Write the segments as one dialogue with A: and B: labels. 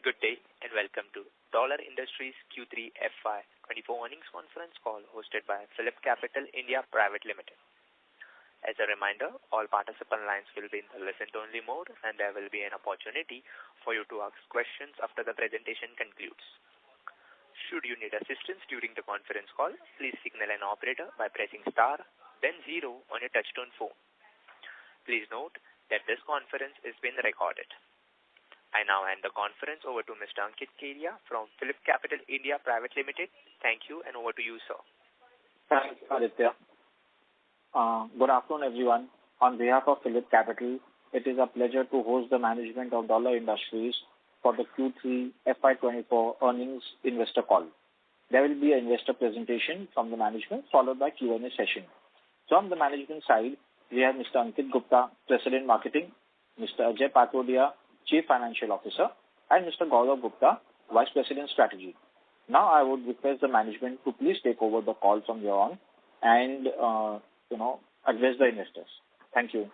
A: Good day and welcome to Dollar Industries Q3 FY2024 earnings conference call hosted by PhillipCapital India Private Limited. As a reminder, all participant lines will be in the listen-only mode and there will be an opportunity for you to ask questions after the presentation concludes. Should you need assistance during the conference call, please signal an operator by pressing star, then 0 on your touchtone phone. Please note that this conference is being recorded. I now hand the conference over to Mr. Ankit Kedia from PhillipCapital India Private Limited. Thank you and over to you, sir.
B: Thanks, Aditya. Good afternoon, everyone. On behalf of PhillipCapital, it is a pleasure to host the management of Dollar Industries for the Q3 FY24 earnings investor call. There will be an investor presentation from the management followed by Q&A session. From the management side, we have Mr. Ankit Gupta, President Marketing, Mr. Ajay Patodia, Chief Financial Officer, and Mr. Gaurav Gupta, Vice President Strategy. Now I would request the management to please take over the call from here on and, address the investors. Thank you.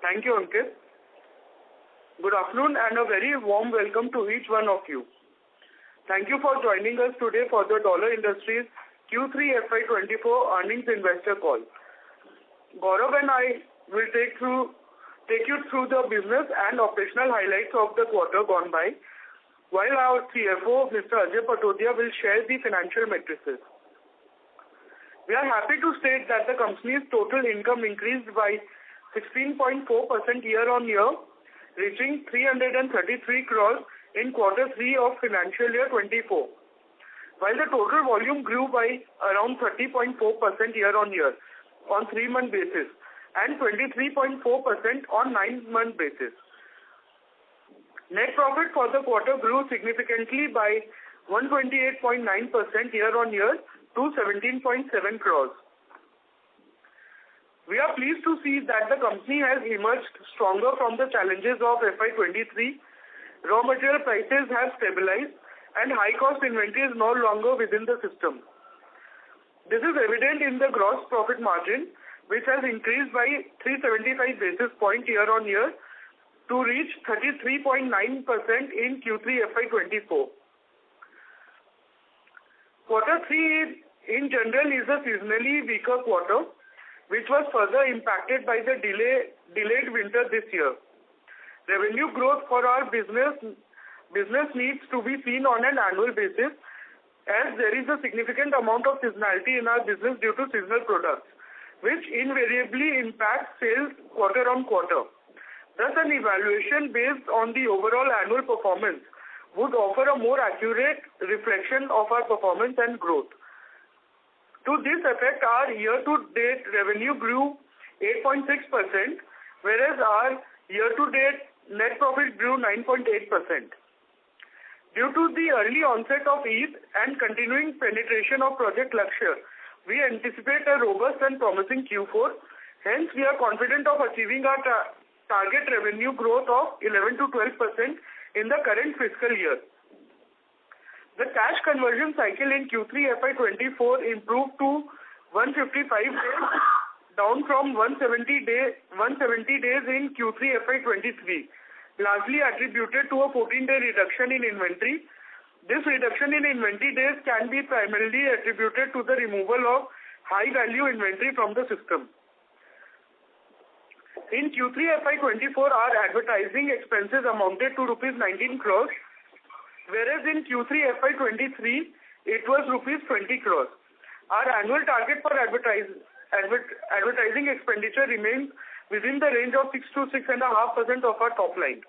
C: Thank you, Ankit. Good afternoon and a very warm welcome to each one of you. Thank you for joining us today for the Dollar Industries Q3 FY24 earnings investor call. Gaurav and I will take you through the business and operational highlights of the quarter gone by, while our CFO, Mr. Ajay Patodia, will share the financial matrices. We are happy to state that the company's total income increased by 16.4% year-on-year, reaching 333 crores in Q3 of financial year 24, while the total volume grew by around 30.4% year-on-year on 3-month basis and 23.4% on 9-month basis. Net profit for the quarter grew significantly by 128.9% year-on-year to 17.7 crores. We are pleased to see that the company has emerged stronger from the challenges of FY23. Raw material prices have stabilized and high-cost inventory is no longer within the system. This is evident in the gross profit margin, which has increased by 375 basis points year-on-year to reach 33.9% in Q3 FY24. Q3 in general is a seasonally weaker quarter, which was further impacted by the delayed winter this year. Revenue growth for our business needs to be seen on an annual basis, as there is a significant amount of seasonality in our business due to seasonal products, which invariably impacts sales quarter on quarter. Thus, an evaluation based on the overall annual performance would offer a more accurate reflection of our performance and growth. To this effect, our year-to-date revenue grew 8.6%, whereas our year-to-date net profit grew 9.8%. Due to the early onset of Eid and continuing penetration of Project Lakshya, we anticipate a robust and promising Q4. Hence, we are confident of achieving our target revenue growth of 11 to 12% in the current fiscal year. The cash conversion cycle in Q3 FY24 improved to 155 days, down from 170 days in Q3 FY23, largely attributed to a 14-day reduction in inventory. This reduction in inventory days can be primarily attributed to the removal of high-value inventory from the system. In Q3 FY24, our advertising expenses amounted to Rs 19 crores, whereas in Q3 FY23, it was Rs 20 crores. Our annual target for advertising expenditure remains within the range of 6 to 6.5% of our top line.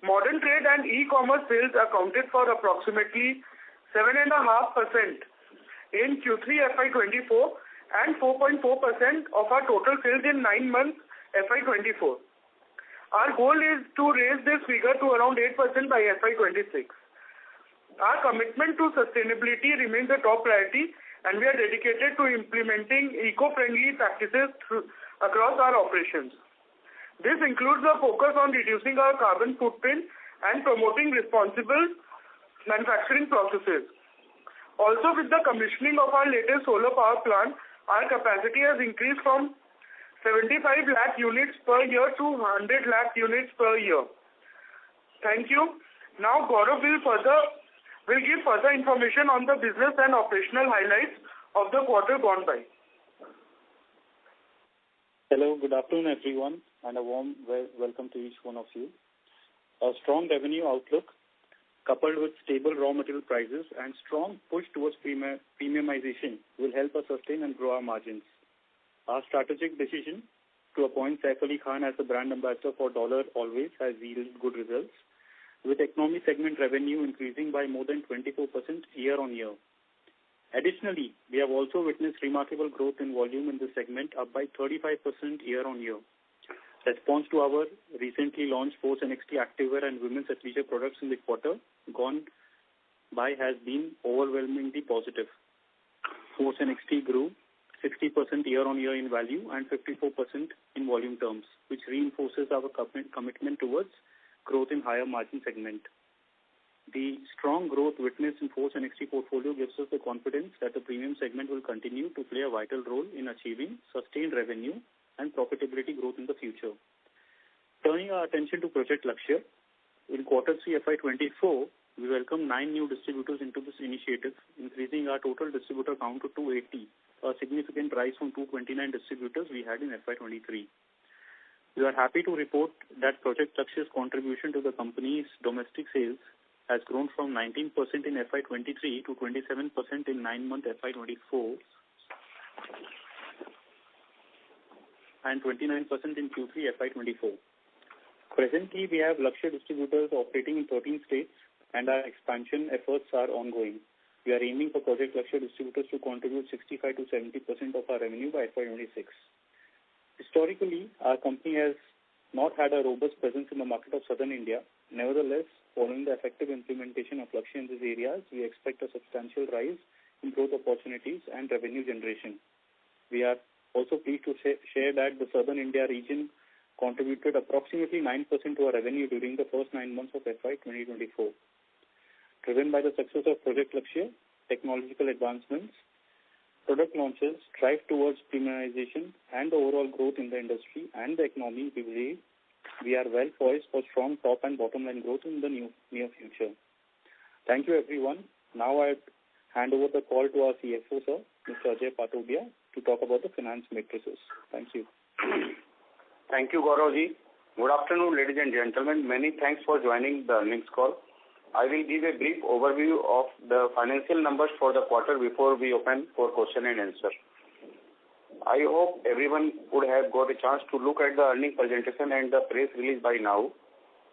C: Modern trade and e-commerce sales accounted for approximately 7.5% in Q3 FY24 and 4.4% of our total sales in 9 months FY24. Our goal is to raise this figure to around 8% by FY26. Our commitment to sustainability remains a top priority and we are dedicated to implementing eco-friendly practices across our operations. This includes a focus on reducing our carbon footprint and promoting responsible manufacturing processes. Also, with the commissioning of our latest solar power plant, our capacity has increased from 75 lakh units per year to 100 lakh units per year. Thank you. Now Gaurav will give further information on the business and operational highlights of the quarter gone by.
D: Hello, good afternoon everyone, and a warm welcome to each one of you. A strong revenue outlook coupled with stable raw material prices and strong push towards premiumization will help us sustain and grow our margins. Our strategic decision to appoint Saif Ali Khan as the brand ambassador for Dollar Always has yielded good results, with economy segment revenue increasing by more than 24% year-on-year. Additionally, we have also witnessed remarkable growth in volume in this segment, up by 35% year-on-year. Response to our recently launched Force NXT Activewear and women's athleisure products in the quarter gone by has been overwhelmingly positive. Force NXT grew 60% year-on-year in value and 54% in volume terms, which reinforces our commitment towards growth in higher margin segment. The strong growth witnessed in Force NXT portfolio gives us the confidence that the premium segment will continue to play a vital role in achieving sustained revenue and profitability growth in the future. Turning our attention to Project Lakshya, in Quarter 3 FY24, we welcome 9 new distributors into this initiative, increasing our total distributor count to 280, a significant rise from 229 distributors we had in FY23. We are happy to report that Project Lakshya's contribution to the company's domestic sales has grown from 19% in FY23 to 27% in 9-month FY24 and 29% in Q3 FY24. Presently, we have Lakshya distributors operating in 13 states and our expansion efforts are ongoing. We are aiming for Project Lakshya distributors to contribute 65 to 70% of our revenue by FY26. Historically, our company has not had a robust presence in the market of Southern India. Nevertheless, following the effective implementation of Lakshya in these areas, we expect a substantial rise in growth opportunities and revenue generation. We are also pleased to share that the Southern India region contributed approximately 9% to our revenue during the first 9 months of FY 2024. Driven by the success of Project Lakshya, technological advancements, product launches, drive towards premiumization and the overall growth in the industry and the economy, we believe we are well poised for strong top and bottom line growth in the near future. Thank you everyone. Now I hand over the call to our CFO, sir, Mr. Ajay Patodia, to talk about the finance matrices. Thank you.
E: Thank you, Gauravji. Good afternoon, ladies and gentlemen. Many thanks for joining the earnings call. I will give a brief overview of the financial numbers for the quarter before we open for question and answer. I hope everyone would have got a chance to look at the earnings presentation and the press release by now.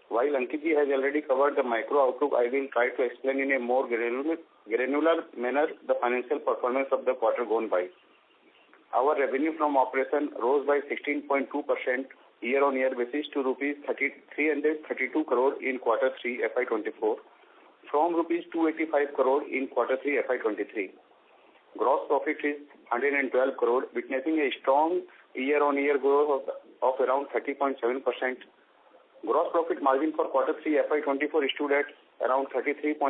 E: While Ankitji has already covered the micro outlook, I will try to explain in a more granular manner the financial performance of the quarter gone by. Our revenue from operation rose by 16.2% year-on-year basis to rupees 332 crore in Quarter 3 FY24 from rupees 285 crore in Quarter 3 FY23. Gross profit is 112 crore, witnessing a strong year-on-year growth of around 30.7%. Gross profit margin for Quarter 3 FY24 stood at around 33.9%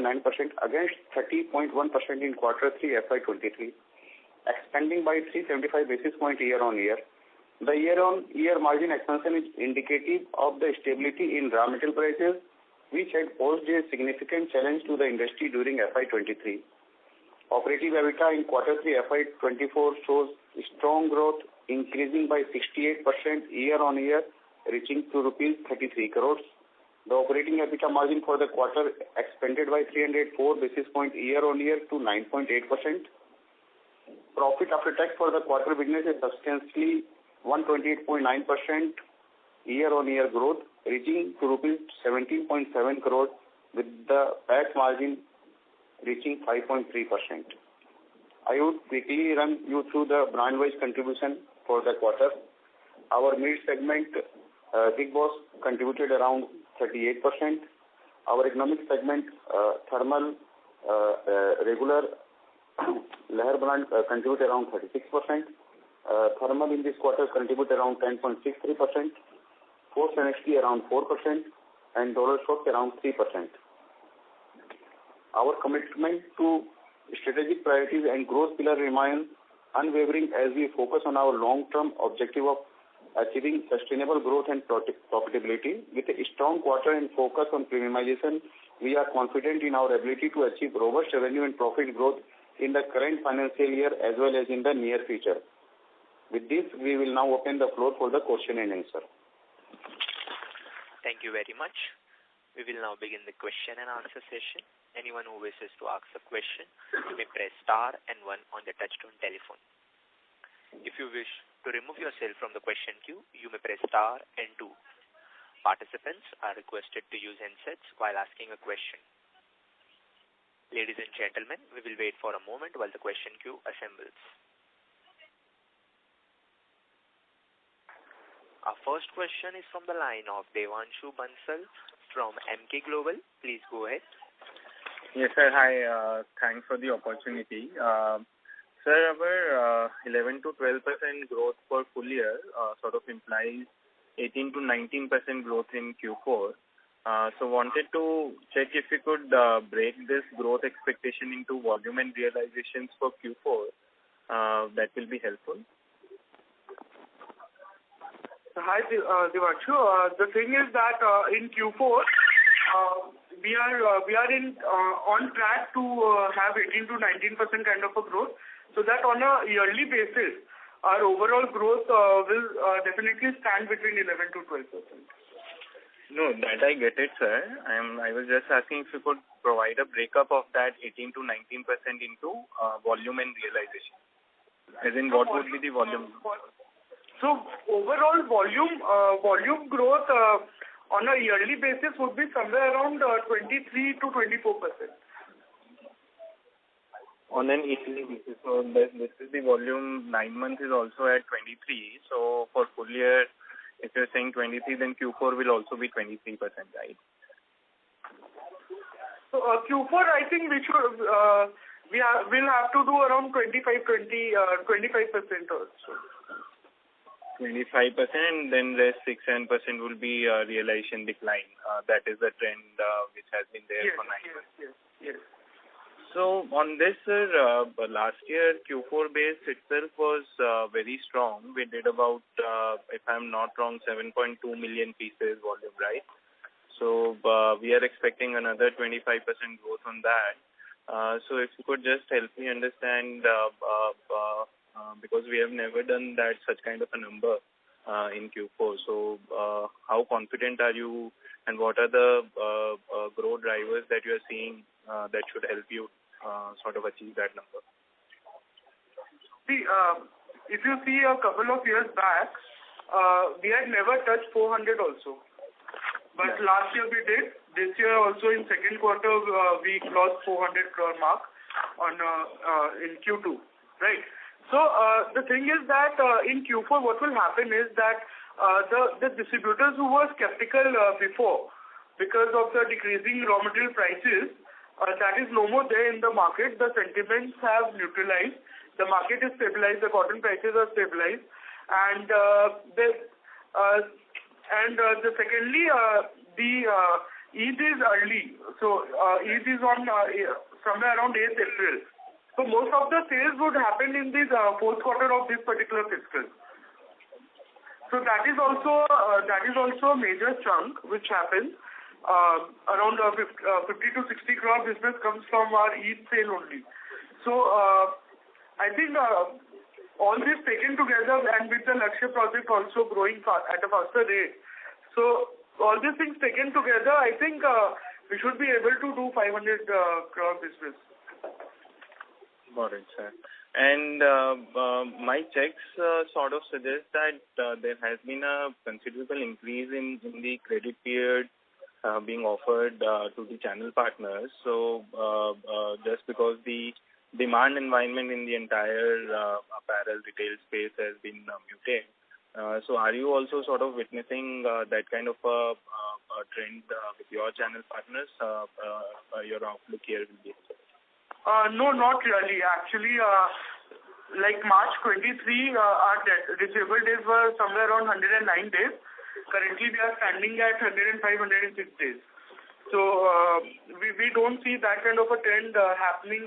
E: against 30.1% in Quarter 3 FY23, expanding by 375 basis points year-on-year. The year-on-year margin expansion is indicative of the stability in raw material prices, which had posed a significant challenge to the industry during FY23. Operating EBITDA in Quarter 3 FY24 shows strong growth, increasing by 68% year-on-year, reaching to rupees 33 crores. The operating EBITDA margin for the quarter expanded by 304 basis points year-on-year to 9.8%. Profit after tax for the quarter witnessed a substantially 128.9% year-on-year growth, reaching to rupees 17.7 crore, with the PAT margin reaching 5.3%. I would quickly run you through the brand-wise contribution for the quarter. Our mid segment, Big Boss, contributed around 38%. Our economic segment, Thermal, Regular, Leher brand contributed around 36%. Thermal in this quarter contributed around 10.63%. Force NXT around 4%, and Dollar Shop around 3%. Our commitment to strategic priorities and growth pillar remain unwavering as we focus on our long-term objective of achieving sustainable growth and profitability. With a strong quarter and focus on premiumization, we are confident in our ability to achieve robust revenue and profit growth in the current financial year as well as in the near future. With this, we will now open the floor for the question and answer.
A: Thank you very much. We will now begin the question and answer session. Anyone who wishes to ask a question, you may press star and 1 on the touchtone telephone. If you wish to remove yourself from the question queue, you may press star and 2. Participants are requested to use handsets while asking a question. Ladies and gentlemen, we will wait for a moment while the question queue assembles. Our first question is from the line of Devanshu Bansal from Emkay Global. Please go ahead.
F: Yes, sir. Hi. Thanks for the opportunity. Sir, our 11 to 12% growth for full year sort of implies 18 to 19% growth in Q4. So wanted to check if you could break this growth expectation into volume and realizations for Q4. That will be helpful.
C: Hi, Devanshu. The thing is that in Q4, we are on track to have 18 to 19% kind of a growth. So that on a yearly basis, our overall growth will definitely stand between 11 to 12%.
F: No, that I get it, sir. I was just asking if you could provide a breakup of that 18 to 19% into volume and realization. As in, what would be the volume?
C: So overall volume growth on a yearly basis would be somewhere around 23 to 24%.
F: On an yearly basis. So this is the volume. 9 months is also at 23. So for full year, if you're saying 23, then Q4 will also be 23%, right?
C: So Q4, I think we'll have to do around 25% or so.
F: 25%, and then the 6-7% will be realization decline. That is the trend which has been there for 9 months.
C: Yes.
F: So on this, sir, last year Q4 base itself was very strong. We did about, if I'm not wrong, 7.2 million pieces volume, right? So we are expecting another 25% growth on that. So if you could just help me understand, because we have never done that such kind of a number in Q4. So how confident are you, and what are the growth drivers that you are seeing that should help you sort of achieve that number?
C: See, if you see a couple of years back, we had never touched 400 also. But last year we did. This year also in second quarter we crossed 400 crore mark on in Q2, right? So the thing is that in Q4 what will happen is that the distributors who were skeptical before because of the decreasing raw material prices, that is no more there in the market. The sentiments have neutralized. The market is stabilized. The cotton prices are stabilized, and secondly, the Eid is early. So Eid is on somewhere around 8th April. So most of the sales would happen in this fourth quarter of this particular fiscal. So that is also a major chunk which happens. Around 50 to 60 crore business comes from our Eid sale only. So I think all this taken together, and with the Lakshya project also growing at a faster rate, so all these things taken together, I think we should be able to do 500 crore business.
F: Got it, sir. And my checks sort of suggest that there has been a considerable increase in the credit period being offered to the channel partners. So just because the demand environment in the entire apparel retail space has been muted. So are you also sort of witnessing that kind of a trend with your channel partners? Your outlook here will be.
C: No, not really. Actually, like March 23, our receivable days were somewhere around 109 days. Currently, we are standing at 105, 106 days. So we don't see that kind of a trend happening,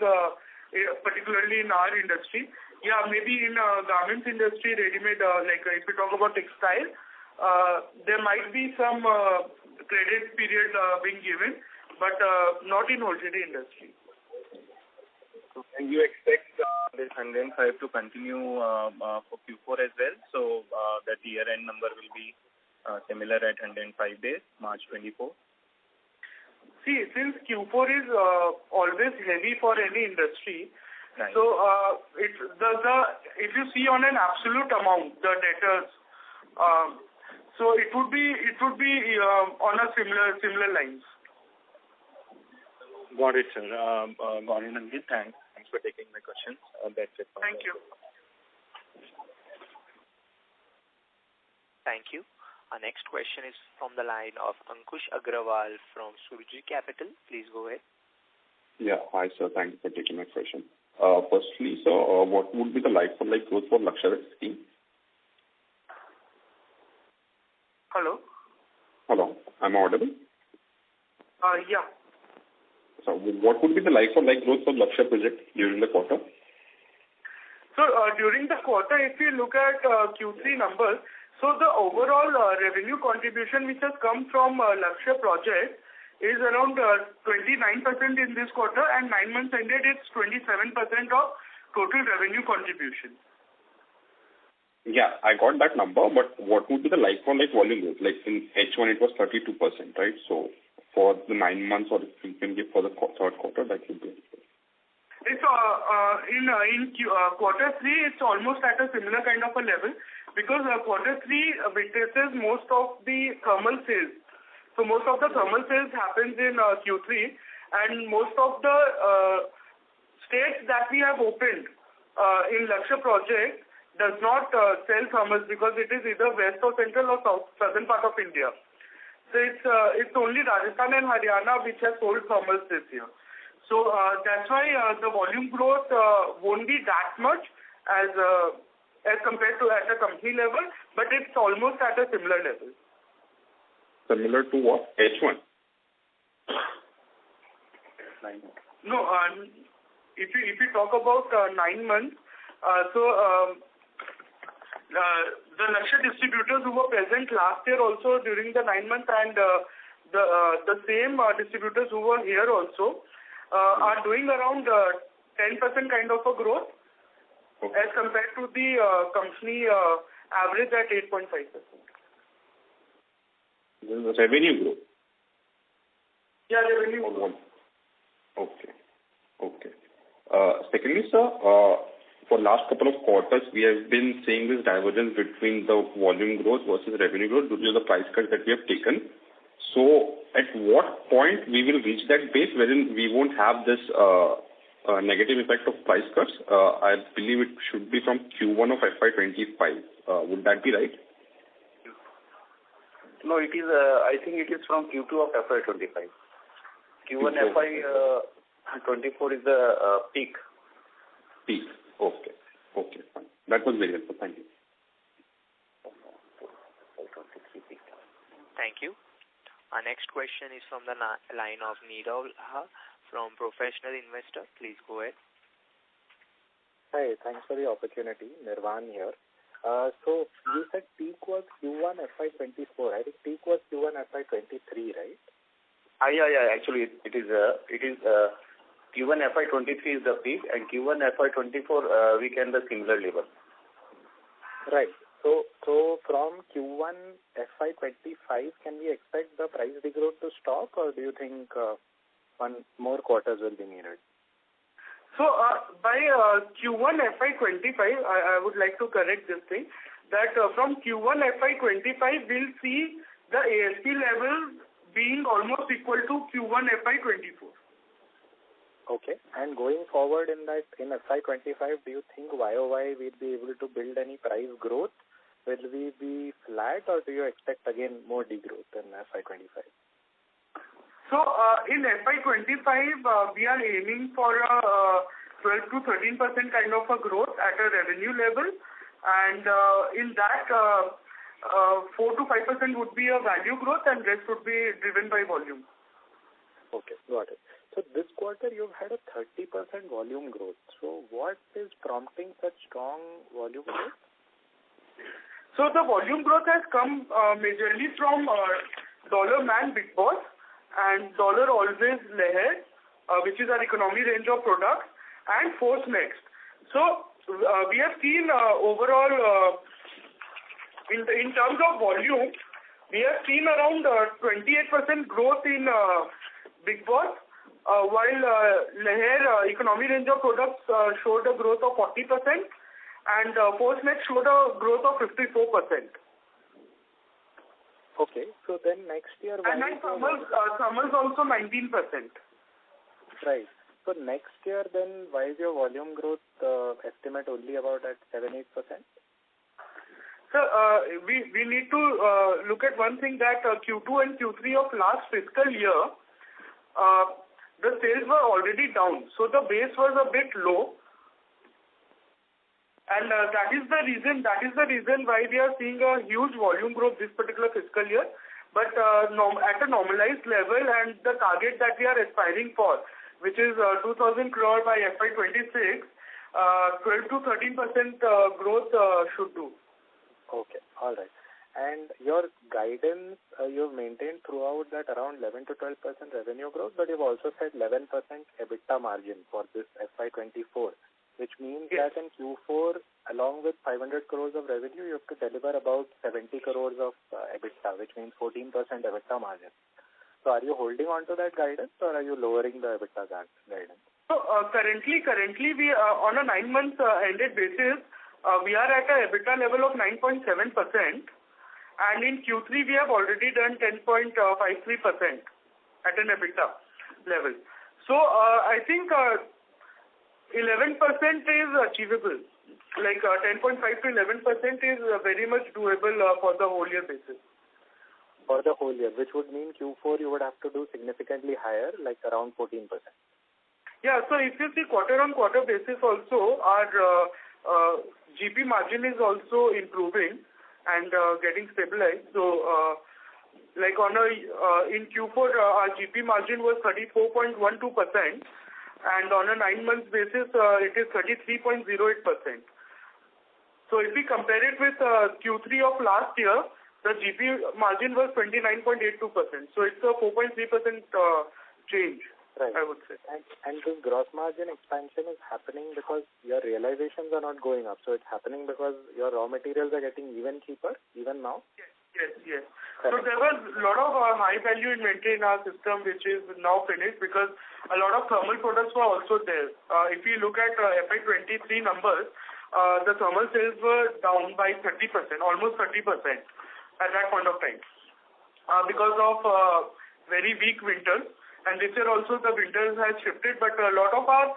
C: particularly in our industry. Yeah, maybe in garments industry, ready-made, like if we talk about textile, there might be some credit period being given, but not in wholesale industry.
F: And you expect this 105 to continue for Q4 as well, so that year-end number will be similar at 105 days, March 24?
C: See, since Q4 is always heavy for any industry,
F: right.
C: So if you see on an absolute amount, the debtors, so it would be on a similar lines.
F: Got it, sir. Got it, Ankit. Thanks for taking my questions. That's it.
C: Thank you.
A: Thank you. Our next question is from the line of Ankush Agrawal from Surji Capital. Please go ahead.
G: Yeah. Hi, sir. Thank you for taking my question. Firstly, sir, what would be the like-for-like growth for Lakshya scheme?
C: Hello?
G: Hello. Am I audible?
C: Yeah.
G: So what would be the like-for-like growth for Lakshya project during the quarter?
C: So during the quarter, if you look at Q3 numbers, so the overall revenue contribution which has come from Lakshya project is around 29% in this quarter, and 9 months ended it's 27% of total revenue contribution.
G: Yeah, I got that number, but what would be the like-for-like volume growth? Like in H1 it was 32%, right? So for the 9 months, or if you can give for the third quarter, that would be helpful.
C: It's in quarter 3, it's almost at a similar kind of a level, because quarter 3 witnesses most of the thermal sales. So most of the thermal sales happens in Q3, and most of the states that we have opened in Lakshya project does not sell thermals, because it is either west or central or southern part of India. So it's only Rajasthan and Haryana which have sold thermals this year. So that's why the volume growth won't be that much as compared to at a company level, but it's almost at a similar level.
G: Similar to what? H1?
C: No, if you talk about 9 months, the Lakshya distributors who were present last year also during the 9 months, and the same distributors who were here also are doing around 10% kind of a growth, okay, as compared to the company average at 8.5%.
G: Revenue growth?
C: Yeah, revenue growth.
G: Okay. Secondly, sir, for last couple of quarters, we have been seeing this divergence between the volume growth versus revenue growth due to the price cuts that we have taken. So at what point we will reach that base wherein we won't have this negative effect of price cuts? I believe it should be from Q1 of FY25. Would that be right?
E: No, it is. I think it is from Q2 of FY25. Q1 FY24 is the peak.
G: Peak. Okay, fine. That was very helpful. Thank you.
A: Thank you. Our next question is from the line of Nirav from Professional Investor. Please go ahead.
H: Hi, thanks for the opportunity. Nirvan here. So you said peak was Q1 FY24. I think peak was Q1 FY23, right?
E: Yeah. Actually, it is Q1 FY23 is the peak, and Q1 FY24 we can the similar level. Right.
H: So from Q1 FY25, can we expect the price degrowth to stop, or do you think one more quarters will be needed?
C: So by Q1 FY25, I would like to correct this thing, that from Q1 FY25 we'll see the ASP level being almost equal to Q1 FY24.
H: Okay. And going forward in FY25, do you think YOY we'll be able to build any price growth? Will we be flat, or do you expect again more degrowth in FY25?
C: So in FY25, we are aiming for a 12 to 13% kind of a growth at a revenue level, and in that 4 to 5% would be a value growth, and rest would be driven by volume.
H: Okay, got it. So this quarter you've had a 30% volume growth. So what is prompting such strong volume growth?
C: So the volume growth has come majorly from Dollar Man Big Boss and Dollar Always Leher, which is our economy range of products, and Force Next. So we have seen overall in terms of volume, we have seen around 28% growth in Big Boss, while Leher economy range of products showed a growth of 40%, and Force Next showed a growth of 54%.
H: Okay, so then next year...
C: And then Summers also 19%.
H: Right. So next year then, why is your volume growth estimate only about at 7-8%?
C: So we need to look at one thing, that Q2 and Q3 of last fiscal year, the sales were already down. So the base was a bit low. And that is the reason why we are seeing a huge volume growth this particular fiscal year. But at a normalized level, and the target that we are aspiring for, which is 2,000 crore by FY26, 12 to 13% growth should do.
H: Okay, all right. And your guidance, you've maintained throughout that around 11 to 12% revenue growth, but you've also said 11% EBITDA margin for this FY24, which means that in Q4, along with 500 crores of revenue, you have to deliver about 70 crores of EBITDA, which means 14% EBITDA margin. So are you holding on to that guidance, or are you lowering the EBITDA guidance?
C: So currently we on a 9 months ended basis, we are at a EBITDA level of 9.7%, and in Q3 we have already done 10.53% at an EBITDA level. So I think 11% is achievable. Like 10.5 to 11% is very much doable for the whole year basis.
H: For the whole year, which would mean Q4 you would have to do significantly higher, like around 14%.
C: Yeah, so if you see quarter-on-quarter basis also, our GP margin is also improving and getting stabilized. So, like in Q4, our GP margin was 34.12%, and on a 9 months basis, it is 33.08%. So if we compare it with Q3 of last year, the GP margin was 29.82%. So it's a 4.3% change, right, I would say.
H: And this gross margin expansion is happening because your realizations are not going up. So it's happening because your raw materials are getting even cheaper, even now?
C: Yes. So there was a lot of high value inventory in our system, which is now finished because a lot of thermal products were also there. If you look at FY23 numbers, the thermal sales were down by 30%, almost 30% at that point of time, because of very weak winters. And this year also the winters has shifted, but a lot of our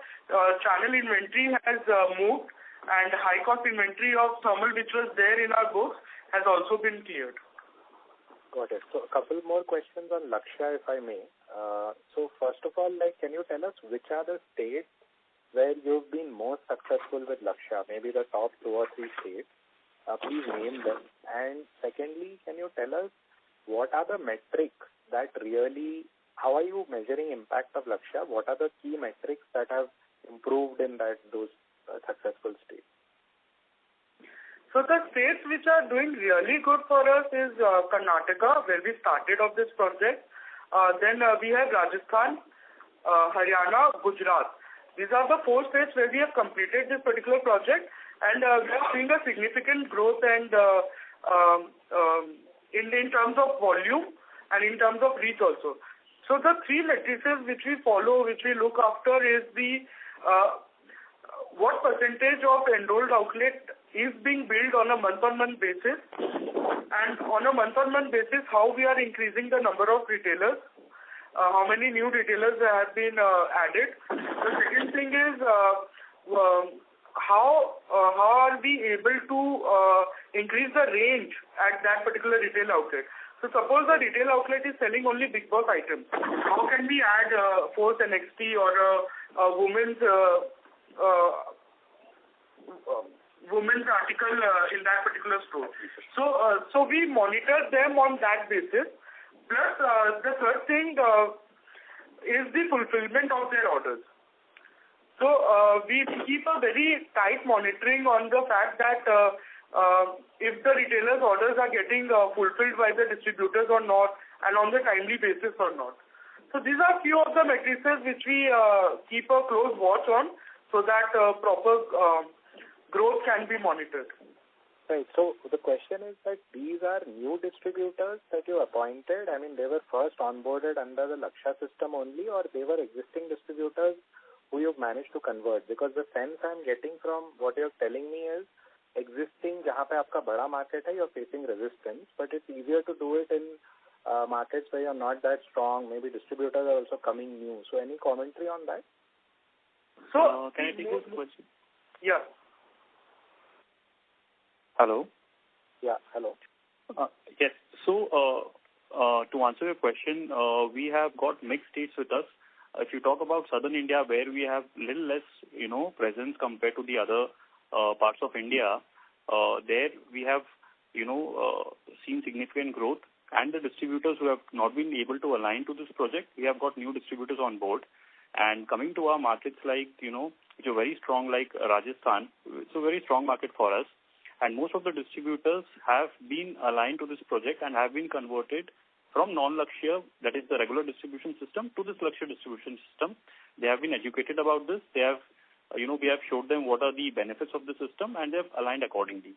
C: channel inventory has moved, and high cost inventory of thermal which was there in our books has also been cleared.
H: Got it. So a couple more questions on Lakshya, if I may. So first of all, can you tell us which are the states where you've been most successful with Lakshya? Maybe the top 2 or 3 states. Please name them. And secondly, can you tell us what are the metrics that really, how are you measuring impact of Lakshya? What are the key metrics that have improved in those successful states?
C: So the states which are doing really good for us is Karnataka, where we started off this project. Then we have Rajasthan, Haryana, Gujarat. These are the 4 states where we have completed this particular project, and we are seeing a significant growth and in terms of volume and in terms of reach also. So the 3 matrices which we follow, which we look after, is the what percentage of enrolled outlet is being built on a month-on-month basis, and on a month-on-month basis, how we are increasing the number of retailers, how many new retailers have been added. The second thing is how are we able to increase the range at that particular retail outlet. So suppose the retail outlet is selling only Big Boss items. How can we add Force NXT or a women's article in that particular store? So we monitor them on that basis. Plus the third thing, is the fulfillment of their orders. So we keep a very tight monitoring on the fact that if the retailers' orders are getting fulfilled by the distributors or not, and on the timely basis or not. So these are few of the metrics which we keep a close watch on, so that proper growth can be monitored.
H: Right. So the question is that these are new distributors that you appointed. I mean, they were first onboarded under the Lakshya system only, or they were existing distributors who you've managed to convert? Because the sense I'm getting from what you're telling me is existing, जहाँ पे आपका बड़ा market है, you're facing resistance, but it's easier to do it in markets where you're not that strong. Maybe distributors are also coming new. So any commentary on that?
C: So
D: can I take this question?
C: Yeah.
D: Hello.
H: Yeah. Hello.
D: Yes. So to answer your question, we have got mixed states with us. If you talk about southern India, where we have little less, presence compared to the other parts of India, there we have, seen significant growth. And the distributors who have not been able to align to this project, we have got new distributors on board. And coming to our markets like, which are very strong, like Rajasthan, it's a very strong market for us. And most of the distributors have been aligned to this project and have been converted from non-Lakshya, that is the regular distribution system, to this Lakshya distribution system. They have been educated about this. They have, we have showed them what are the benefits of the system, and they have aligned accordingly.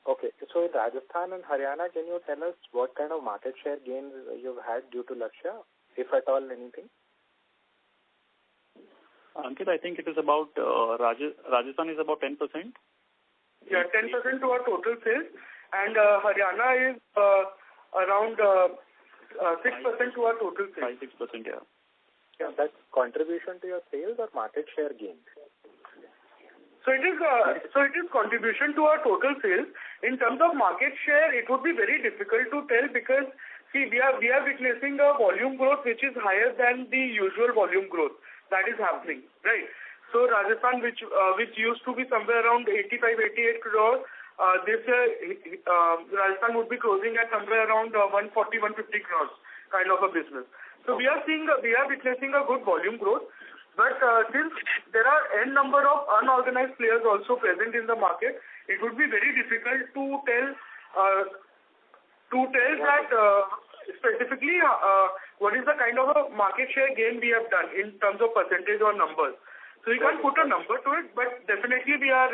H: Okay. So in Rajasthan and Haryana, can you tell us what kind of market share gains you've had due to Lakshya, if at all anything?
D: Ankit, I think it is about, Rajasthan is about 10%.
C: Yeah, 10% to our total sales, and Haryana is around 6% to our total sales.
D: 5-6%, yeah.
H: Yeah, that's contribution to your sales or market share gain?
C: So it is contribution to our total sales. In terms of market share, it would be very difficult to tell because see we are witnessing a volume growth which is higher than the usual volume growth that is happening, right? So Rajasthan, which used to be somewhere around 85-88 crores, this year Rajasthan would be closing at somewhere around 140-150 crores kind of a business. So we are witnessing a good volume growth. But since there are n number of unorganized players also present in the market, it would be very difficult to tell that specifically what is the kind of a market share gain we have done in terms of percentage or numbers. So we can't put a number to it, but definitely we are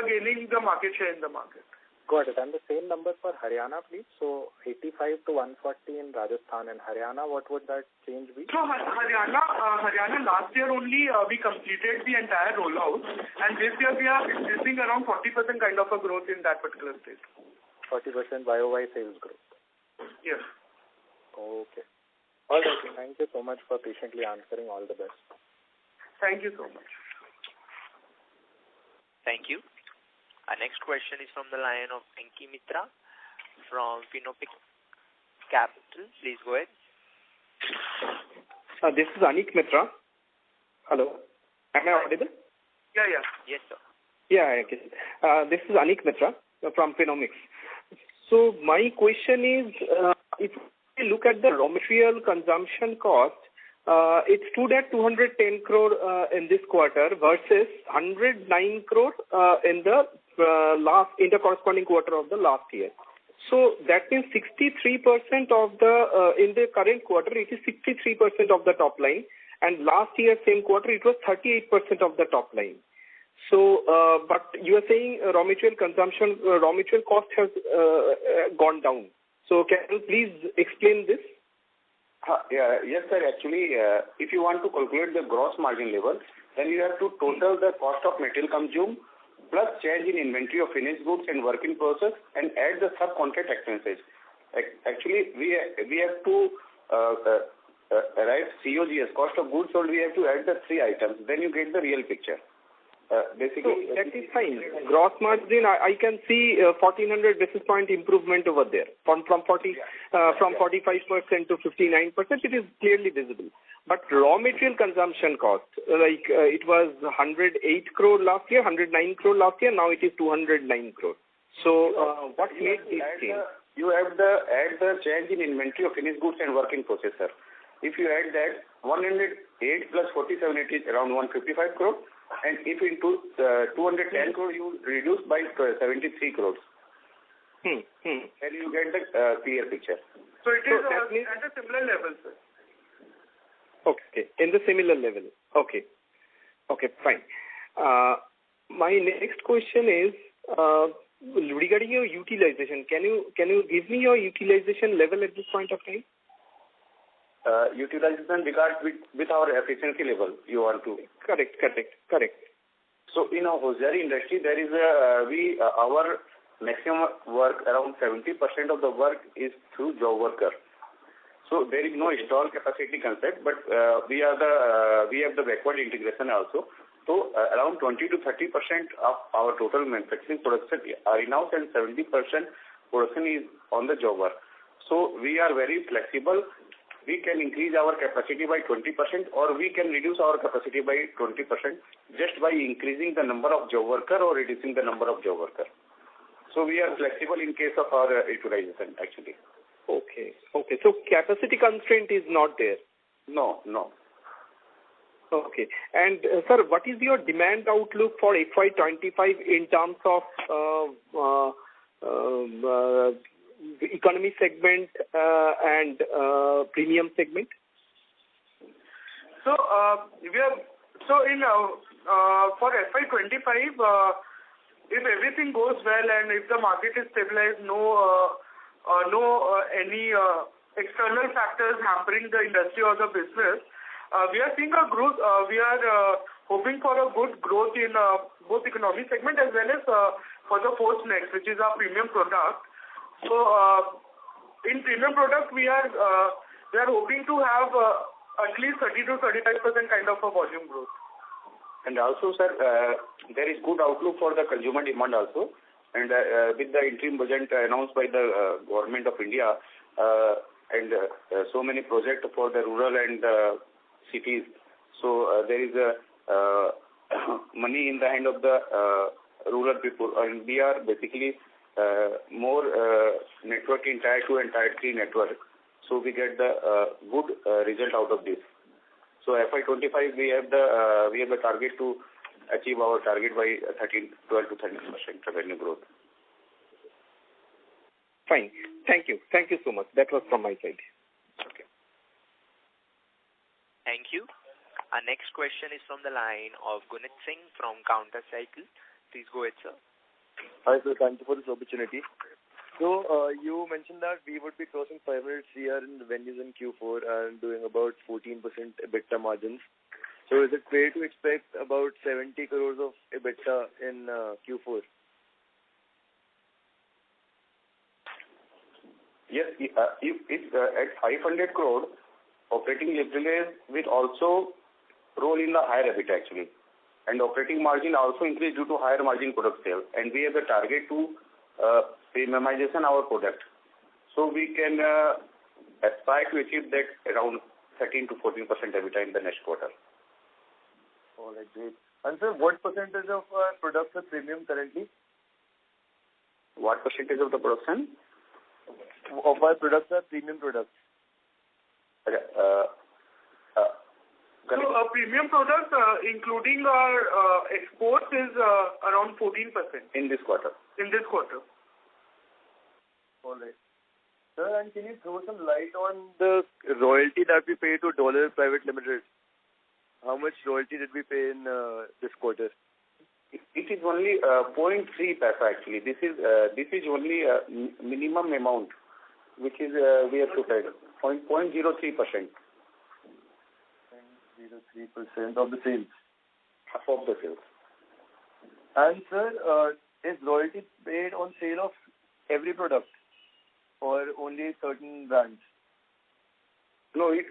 C: gaining the market share in the market.
H: Got it. And the same number for Haryana, please. So 85 to 140 in Rajasthan and Haryana, what would that change be?
C: So Haryana last year only we completed the entire rollout, and this year we are witnessing around 40% kind of a growth in that particular state.
H: 40% YOY sales growth.
C: Yes.
H: Okay. All right. Thank you so much for patiently answering. All the best.
C: Thank you so much.
A: Thank you. Our next question is from the line of Enki Mitra from Phenopic Capital. Please go ahead.
I: This is Anik Mitra. Hello. Am I audible?
C: Yeah.
A: Yes, sir.
I: Yeah, okay. This is Anik Mitra from Phenomics. So my question is, if we look at the raw material consumption cost, it stood at 210 crore in this quarter versus 109 crore in the corresponding quarter of the last year. So that means 63% of in the current quarter, it is 63% of the top line, and last year same quarter it was 38% of the top line. So, but you are saying raw material cost has gone down. So can you please explain this?
E: Yes, sir. Actually, if you want to calculate the gross margin level, then you have to total the cost of material consumed plus change in inventory of finished goods and work in process and add the subcontract expenses. Actually, we have to write COGS, cost of goods sold. We have to add the three items. Then you get the real picture. Basically,
I: so that is fine. Gross margin, I can see 1400 basis point improvement over there from 45% to 59%. It is clearly visible. But raw material consumption cost, like it was 108 crore last year, 109 crore last year. Now it is 209 crore. So what made this change?
E: You have to add the change in inventory of finished goods and work in process, sir. if you add that 108 plus 47, it is around 155 crore. And if into 210 crore, you reduce by 73 crores. And you get the clear picture.
C: So it is at a similar level, sir.
I: Okay, in the similar level. Okay, fine. My next question is regarding your utilization. Can you give me your utilization level at this point of time?
E: Utilization regards with our efficiency level, you want to?
I: Correct.
E: So in our hosiery industry, there is our maximum work, around 70% of the work is through job worker. So there is no install capacity concept, but we have the backward integration also. So around 20 to 30% of our total manufacturing production are in-house and 70% production is on the job work. So we are very flexible. We can increase our capacity by 20% or we can reduce our capacity by 20% just by increasing the number of job worker or reducing the number of job worker. So we are flexible in case of our utilization actually.
I: Okay. So capacity constraint is not there?
E: No.
I: Okay. And sir, what is your demand outlook for FY25 in terms of economy segment and premium segment?
C: So for FY25, if everything goes well and if the market is stabilized, no any external factors hampering the industry or the business, we are seeing a growth. We are hoping for a good growth in both economy segment as well as for the force next, which is our premium product. So in premium product, we are hoping to have at least 30 to 35% kind of a volume growth.
E: And also, sir, there is good outlook for the consumer demand also. And with the interim budget announced by the government of India and so many projects for the rural and cities, so there is money in the hand of the rural people, and we are basically more network in Tier 2 and Tier 3 network. So we get the good result out of this. So FY25 we have the target to achieve our target by 12 to 13% revenue growth.
I: Fine. Thank you so much. That was from my side.
E: Okay.
A: Thank you. Our next question is from the line of Gunit Singh from Counter Cycle. Please go ahead, sir.
J: Hi, sir. Thank you for this opportunity. So, you mentioned that we would be crossing 500 CR in revenues in Q4 and doing about 14% EBITDA margins. So, is it fair to expect about 70 crores of EBITDA in Q4?
E: Yes, if at 500 crore, operating leverage will also roll in the higher EBITDA actually. And operating margin also increase due to higher margin product sale. And we have the target to premiumization our product. So we can aspire to achieve that around 13 to 14% EBITDA in the next quarter.
J: All right, great. And sir, what percentage of our products are premium currently?
E: What percentage of the production?
J: Of our products are premium products.
E: Okay.
C: So premium products, including our exports, is around 14%.
E: In this quarter.
J: All right. Sir, and can you throw some light on the royalty that we pay to Dollar Private Limited? How much royalty did we pay in this quarter?
E: It is only 0.3 paisa actually. This is only a minimum amount which is we have to pay 0.03%.
J: 0.03% of the sales.
E: Half of the sales.
J: And sir, is royalty paid on sale of every product or only certain brands?
E: No, it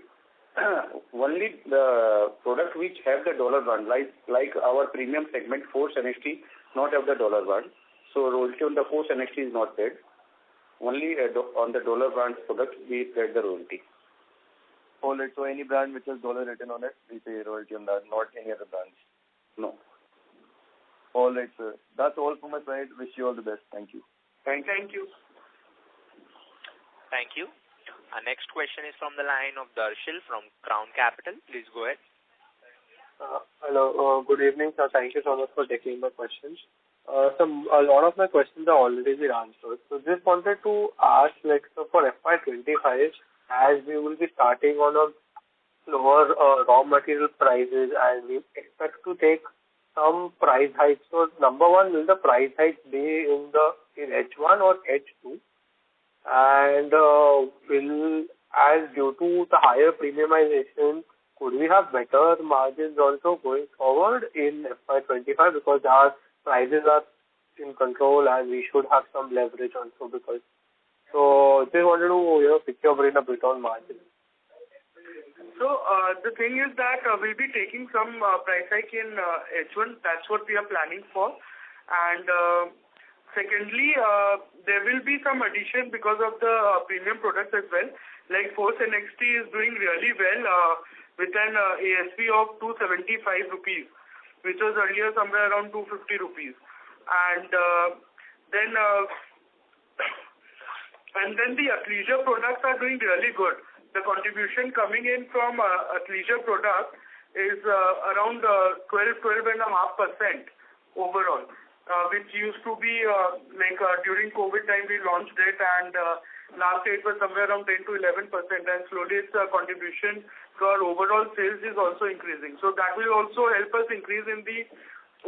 E: only the product which have the dollar brand, like our premium segment Force NXT, not have the dollar brand. So royalty on the Force NXT is not paid. Only on the dollar brand product we paid the royalty.
J: All right. So any brand which has dollar written on it, we pay royalty on that, not any other brands.
E: No.
J: All right, sir. That's all from my side. Wish you all the best. Thank you.
E: Thank you.
A: Thank you. Our next question is from the line of Darshil from Crown Capital. Please go ahead.
K: Hello. Good evening, sir. Thank you so much for taking my questions. So a lot of my questions are already been answered. So just wanted to ask, like, so for FY25, as we will be starting on a lower raw material prices and we expect to take some price hikes. So number one, will the price hikes be in H1 or H2? And will, as due to the higher premiumization, could we have better margins also going forward in FY25 because our prices are in control and we should have some leverage also because. So just wanted to pick your brain a bit on margins.
C: So the thing is that we'll be taking some price hike in H1. That's what we are planning for. And secondly, there will be some addition because of the premium products as well. Like Force NXT is doing really well with an ASP of 275 rupees, which was earlier somewhere around 250 rupees. And then the athleisure products are doing really good. The contribution coming in from athleisure product is around 12.5% overall, which used to be during COVID time we launched it, and last year it was somewhere around 10 to 11%, and slowly its contribution to our overall sales is also increasing. So that will also help us increase in the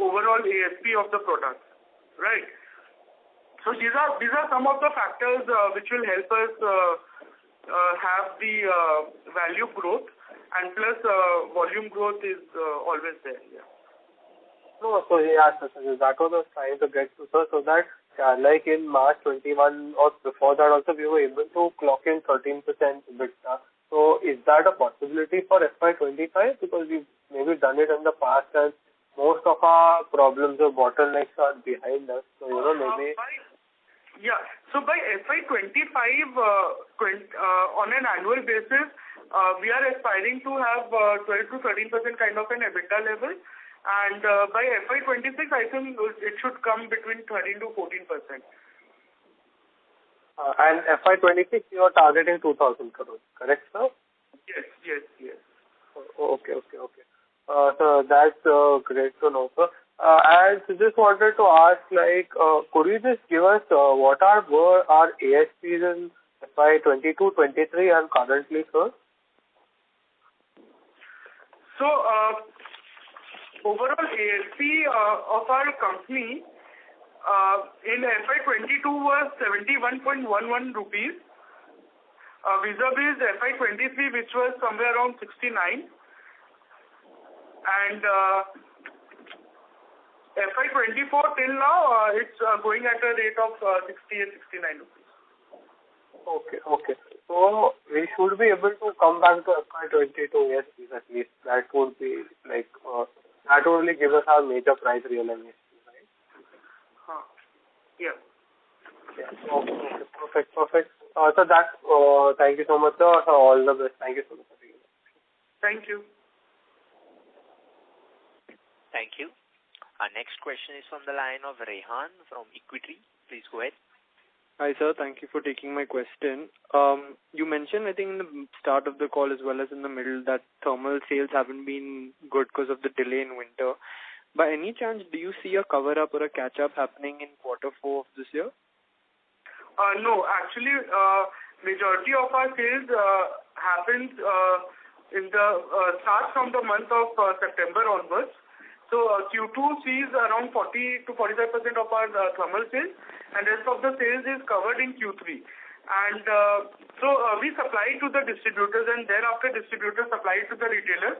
C: overall ASP of the product, right? So these are some of the factors which will help us have the value growth, and plus volume growth is always there. Yeah.
K: No, so yeah, so that was I was trying to get to, sir, so that like in March 21 or before that also we were able to clock in 13% EBITDA. So is that a possibility for FY25 because we've maybe done it in the past and most of our problems or bottlenecks are behind us. So maybe.
C: Yeah. So by FY25, on an annual basis, we are aspiring to have 12 to 13% kind of an EBITDA level. And by FY26, I think it should come between 13 to 14%.
K: And FY26, you are targeting 2,000 crores, correct, sir?
C: Yes.
K: Okay. So that's great to know, sir. And just wanted to ask, like, could you just give us what were our ASPs in FY22-23 and currently, sir?
C: So, overall ASP of our company in FY22 was 71.11 rupees, vis-a-vis FY23, which was somewhere around 69. And FY24 till now, it's going at a rate of 68-69 rupees.
K: Okay. So we should be able to come back to FY22 ASPs at least. That would be like that would only give us our major price realization, right?
C: Yeah.
K: Okay. Perfect. So that's thank you so much, sir. All the best. Thank you so much.
C: Thank you.
A: Thank you. Our next question is from the line of Rehan from Equity. Please go ahead.
L: Hi, sir. Thank you for taking my question. You mentioned, I think, in the start of the call as well as in the middle that thermal sales haven't been good because of the delay in winter. By any chance, do you see a cover-up or a catch-up happening in Q4 of this year?
C: No, actually, majority of our sales happens in the start from the month of September onwards. So Q2 sees around 40 to 45% of our thermal sales, and rest of the sales is covered in Q3. And so we supply to the distributors, and thereafter distributors supply to the retailers.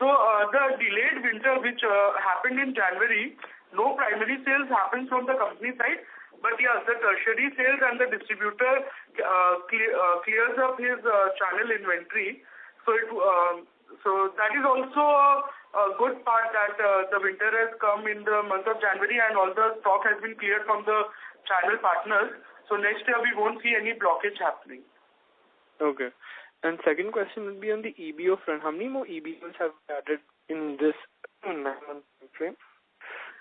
C: So the delayed winter which happened in January, no primary sales happens from the company side, but yes, the tertiary sales and the distributor clears up his channel inventory. So that is also a good part that the winter has come in the month of January and all the stock has been cleared from the channel partners. So next year we won't see any blockage happening.
L: Okay. And second question would be on the EBO front. How many more EBOs have added in this 9-month frame?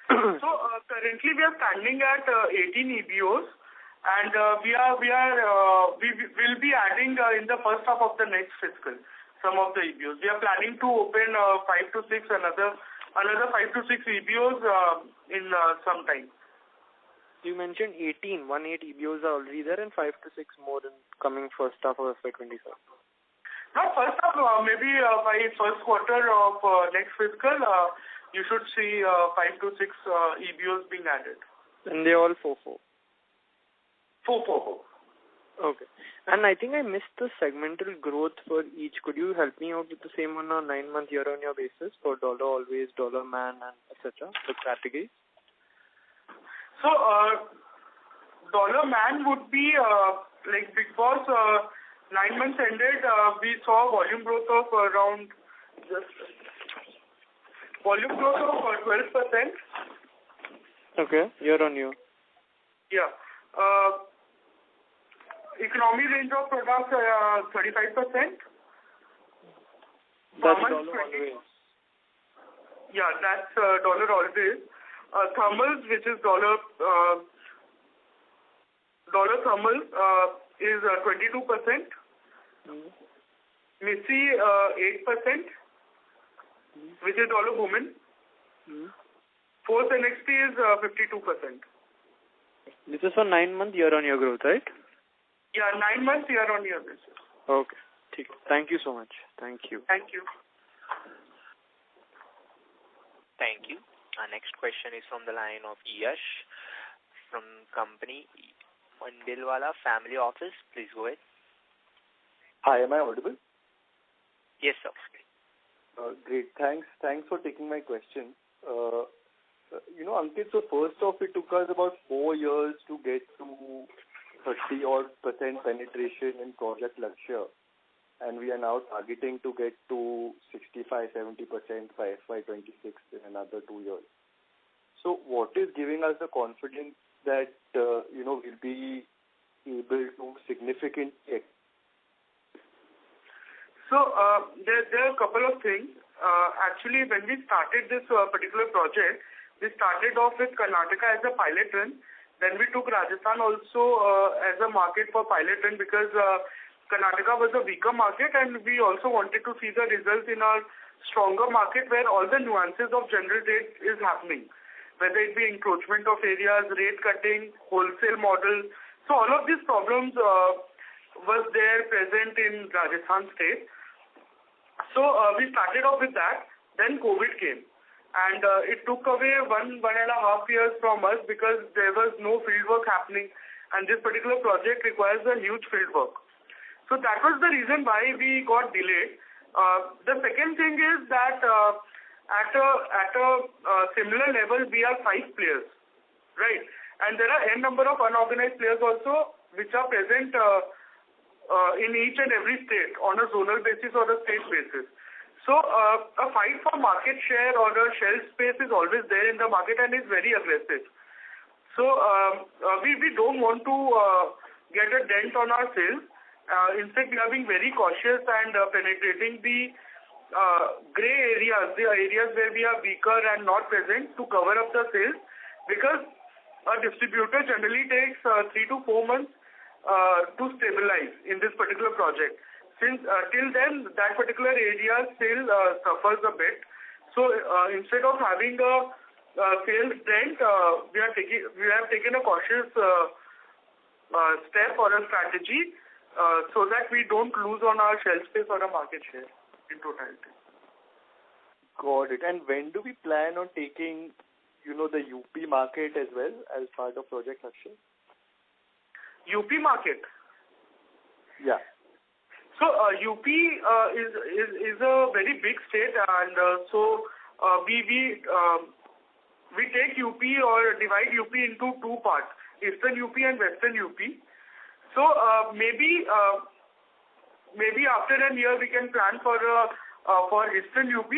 C: So currently we are standing at 18 EBOs, and we will be adding in the first half of the next fiscal some of the EBOs. We are planning to open 5 to 6 another 5 to 6 EBOs in some time.
L: You mentioned 18 EBOs are already there and 5 to 6 more in coming first half of FY25.
C: Not first half, maybe by first quarter of next fiscal, you should see 5 to 6 EBOs being added.
L: And they all 4-4?
C: 4-4.
L: Okay. And I think I missed the segmental growth for each. Could you help me out with the same on a 9-month year-on-year basis for Dollar Always, Dollar Man, and etc. the categories?
C: So, Dollar Man would be like Big Boss. 9 months ended, we saw volume growth of around 12%.
L: Okay, year-on-year.
C: Yeah. Economy range of products 35%.
L: That's Dollar Always.
C: Yeah, that's Dollar Always. Thermals, which is Dollar Thermals, is 22%. Missy 8%, which is Dollar Women. Force NXT is 52%.
L: This is for 9-month year-on-year growth, right?
C: Yeah, 9 months year-on-year basis.
L: Okay. Thank you so much. Thank you.
C: Thank you.
A: Thank you. Our next question is from the line of Yash from company Mandilwala Family Office. Please go ahead.
J: Hi, am I audible?
A: Yes, sir.
J: Great. Thanks for taking my question. Ankit, so first off, it took us about 4 years to get to 30-odd% penetration in Project Lakshya, and we are now targeting to get to 65-70% by FY26 in another 2 years. So what is giving us the confidence that we'll be able to significantly?
C: So there are a couple of things. Actually, when we started this particular project, we started off with Karnataka as a pilot run. Then we took Rajasthan also as a market for pilot run because Karnataka was a weaker market, and we also wanted to see the results in our stronger market where all the nuances of general trade is happening, whether it be encroachment of areas, rate cutting, wholesale model. So all of these problems was there present in Rajasthan state. So we started off with that. Then COVID came, and it took away 1.5 years from us because there was no field work happening, and this particular project requires a huge field work. So that was the reason why we got delayed. The second thing is that at a similar level, we are 5 players, right? And there are n number of unorganized players also which are present in each and every state on a zonal basis or a state basis. So a fight for market share or a shelf space is always there in the market and is very aggressive. So we don't want to get a dent on our sales. In fact, we are being very cautious and penetrating the gray areas, the areas where we are weaker and not present, to cover up the sales, because a distributor generally takes 3 to 4 months to stabilize in this particular project. Since till then, that particular area still suffers a bit. So instead of having a sales dent, we have taken a cautious step or a strategy so that we don't lose on our shelf space or a market share in totality.
J: Got it. And when do we plan on taking, the UP market as well as part of Project Lakshya?
C: UP market?
J: Yeah.
C: So UP is a very big state, and so we take UP or divide UP into 2 parts, Eastern UP and Western UP. So maybe after a year we can plan for Eastern UP,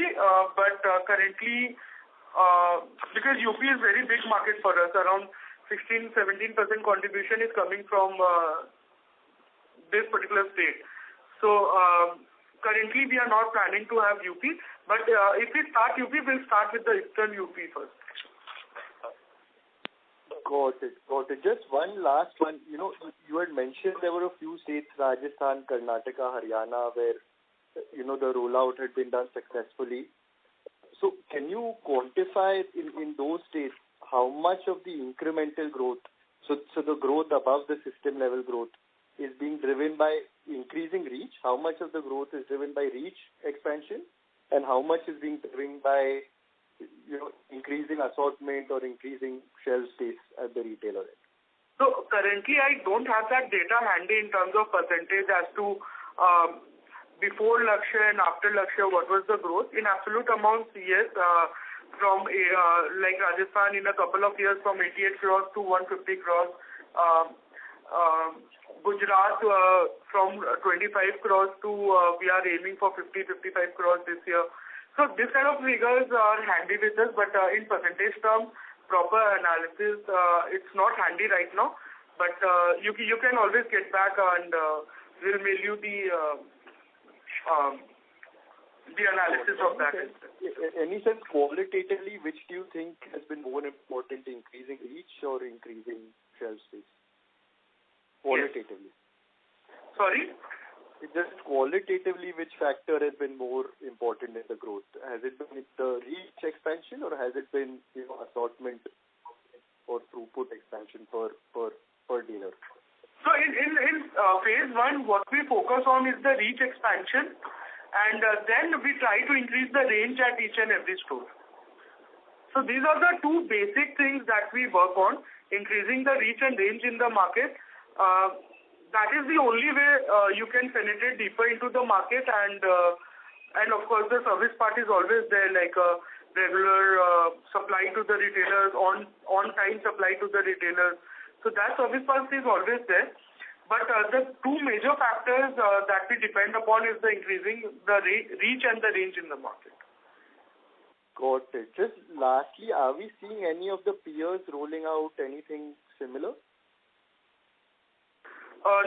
C: but currently because UP is very big market for us, around 16-17% contribution is coming from this particular state. So currently we are not planning to have UP, but if we start UP, we'll start with the Eastern UP first.
J: Got it. Just one last one. You had mentioned there were a few states, Rajasthan, Karnataka, Haryana, where, the rollout had been done successfully. So can you quantify in those states how much of the incremental growth, so the growth above the system level growth, is being driven by increasing reach? How much of the growth is driven by reach expansion, and how much is being driven by increasing assortment or increasing shelf space at the retailer end?
C: So currently I don't have that data handy in terms of percentage as to before Lakshya and after Lakshya what was the growth. In absolute amounts, yes, from like Rajasthan in a couple of years from 88 crores to 150 crores. Gujarat from 25 crores to we are aiming for 50-55 crores this year. So this kind of figures are handy with us, but in percentage terms, proper analysis, it's not handy right now. But you can always get back and we'll mail you the analysis of that.
J: Any sense qualitatively, which do you think has been more important, increasing reach or increasing shelf space? Qualitatively.
C: Yes. Sorry?
J: Just qualitatively, which factor has been more important in the growth? Has it been the reach expansion, or has it been assortment or throughput expansion per dealer?
C: So in phase one, what we focus on is the reach expansion, and then we try to increase the range at each and every store. So these are the two basic things that we work on: increasing the reach and range in the market. That is the only way you can penetrate deeper into the market, and of course the service part is always there, like regular supply to the retailers, on time supply to the retailers. So that service part is always there. But the two major factors that we depend upon is the increasing the reach and the range in the market.
J: Got it. Just lastly, are we seeing any of the peers rolling out anything similar?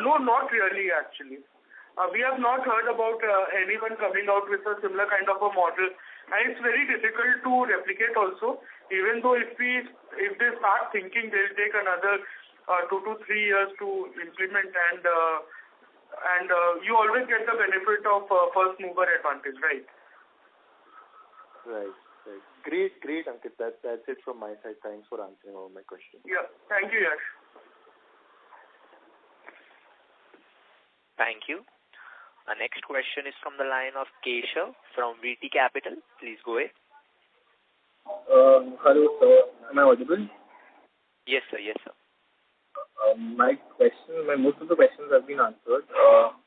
C: No, not really actually. We have not heard about anyone coming out with a similar kind of a model, and it's very difficult to replicate also. Even though if they start thinking, they'll take another 2 to 3 years to implement, and you always get the benefit of first mover advantage, right?
J: Right. Great, Ankit. That's it from my side. Thanks for answering all my questions.
C: Yeah, thank you, Yash.
A: Thank you. Our next question is from the line of Keshav from VT Capital. Please go ahead.
M: Hello, sir. Am I audible?
A: Yes, sir.
M: Most of the questions have been answered.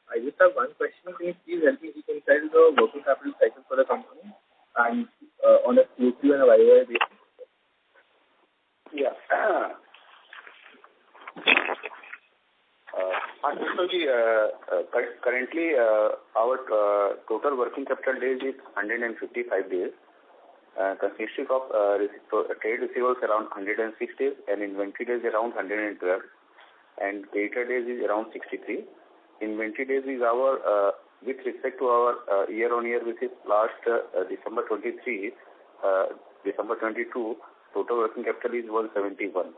M: I just have one question. Can you please help me reconcile the working capital cycle for the company and on a Q2 and a YOY basis?
E: Yeah. Currently, our total working capital days is 155 days, consisting of trade receivables around 106 days and inventory days around 112, and debtor days is around 63. Inventory days is our, with respect to our year-on-year, which is last December 23, December 22, total working capital is 171.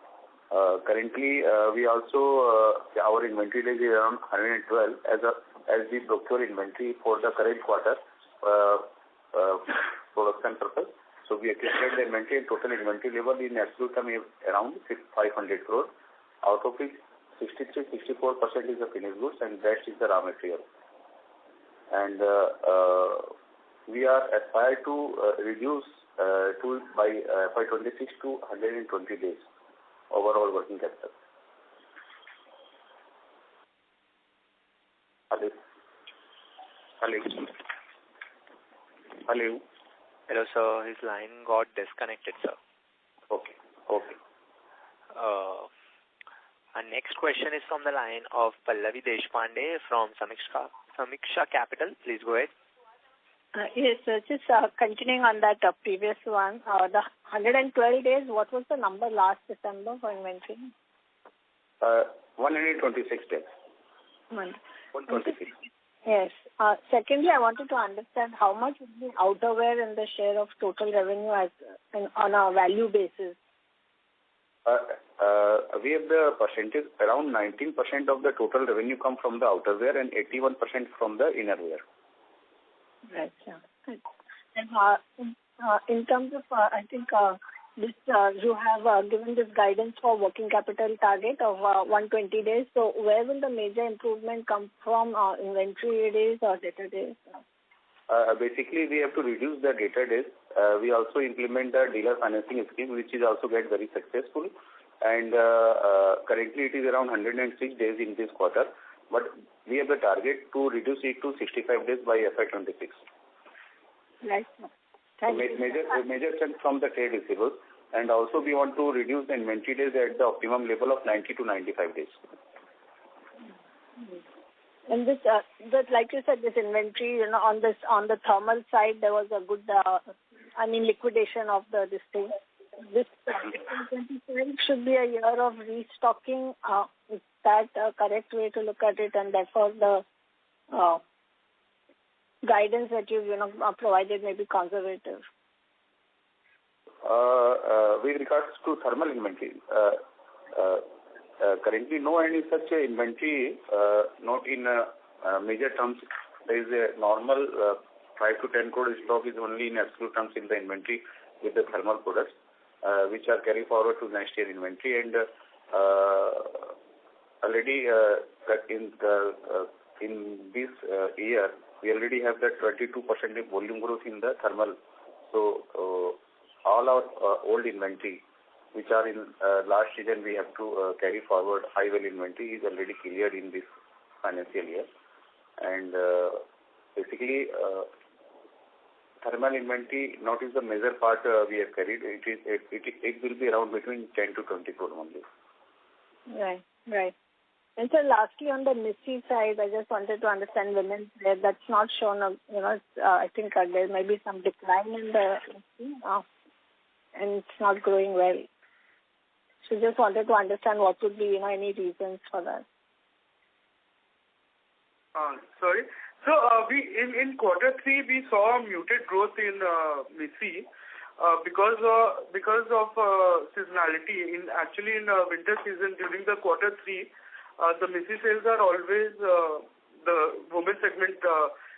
E: Currently, we also our inventory days is around 112 as we procure inventory for the current quarter production purpose. So we accumulate the inventory, and total inventory level in absolute term is around 500 crores. Out of it, 63-64% is the finished goods, and rest is the raw material. And we are aspired to reduce by FY26 to 120 days. Overall working capital. Hello,
A: sir. His line got disconnected, sir.
E: Okay.
A: Our next question is from the line of Pallavi Deshpande from Samiksha Capital. Please go ahead.
N: Yes, sir. Just continuing on that previous one, the 112 days, what was the number last December for inventory?
E: 126 days.
N: 126. Yes. Secondly, I wanted to understand how much would be outerwear in the share of total revenue on a value basis.
E: we have the percentage around 19% of the total revenue come from the outerwear and 81% from the innerwear.
N: Right, yeah. And in terms of, I think this you have given this guidance for working capital target of 120 days. So where will the major improvement come from? Inventory days or debtor days?
E: Basically, we have to reduce the debtor days. We also implement the dealer financing scheme, which is also get very successful. And currently, it is around 106 days in this quarter. But we have the target to reduce it to 65 days by FY26.
N: Right.
E: Major chunk from the trade receivables. And also, we want to reduce the inventory days at the optimum level of 90 to 95 days.
N: And this, like you said, this inventory, on the thermal side, there was a good, liquidation of this thing. This 2025 should be a year of restocking. Is that a correct way to look at it? And therefore, the guidance that you've provided may be conservative.
E: With regards to thermal inventory, currently no any such inventory, not in major terms. There is a normal 5 to 10 crore stock is only in absolute terms in the inventory with the thermal products, which are carried forward to next year inventory. And already in this year, we already have that 22% volume growth in the thermal. So all our old inventory, which are in last season, we have to carry forward high value inventory is already cleared in this financial year. And basically, thermal inventory not is the major part we have carried. It will be around between 10 to 20 crore only.
N: Right. And so lastly, on the Missy side, I just wanted to understand women's wear. That's not shown, I think there may be some decline in the Missy, and it's not growing well. So just wanted to understand what would be, any reasons for that.
C: Sorry. So we in quarter 3 we saw a muted growth in Missy because of seasonality. In winter season during the quarter 3. The Missy sales are always the women's segment.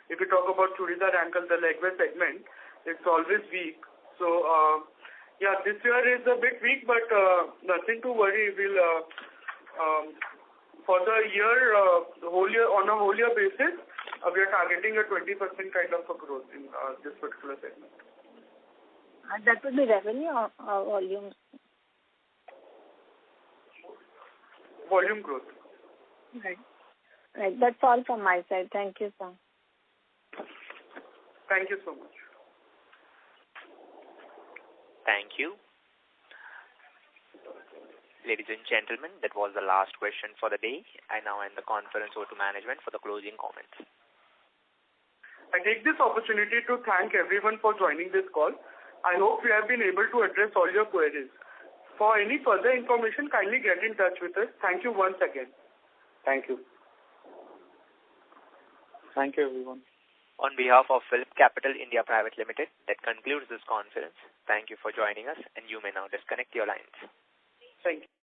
C: If you talk about churidar, ankle, the legwear segment, it's always weak. So, this year is a bit weak, but nothing to worry. We'll for the year, on a whole year basis, we are targeting a 20% kind of a growth in this particular segment.
N: And that would be revenue or volume?
C: Volume growth.
N: Right. That's all from my side. Thank you, sir.
C: Thank you so much.
A: Thank you. Ladies and gentlemen, that was the last question for the day. I now end the conference over to management for the closing comments.
C: I take this opportunity to thank everyone for joining this call. I hope we have been able to address all your queries. For any further information, kindly get in touch with us. Thank you once again.
E: Thank you.
B: Thank you, everyone.
A: On behalf of Phillip Capital India Private Limited, that concludes this conference. Thank you for joining us, and you may now disconnect your lines.
C: Thank you.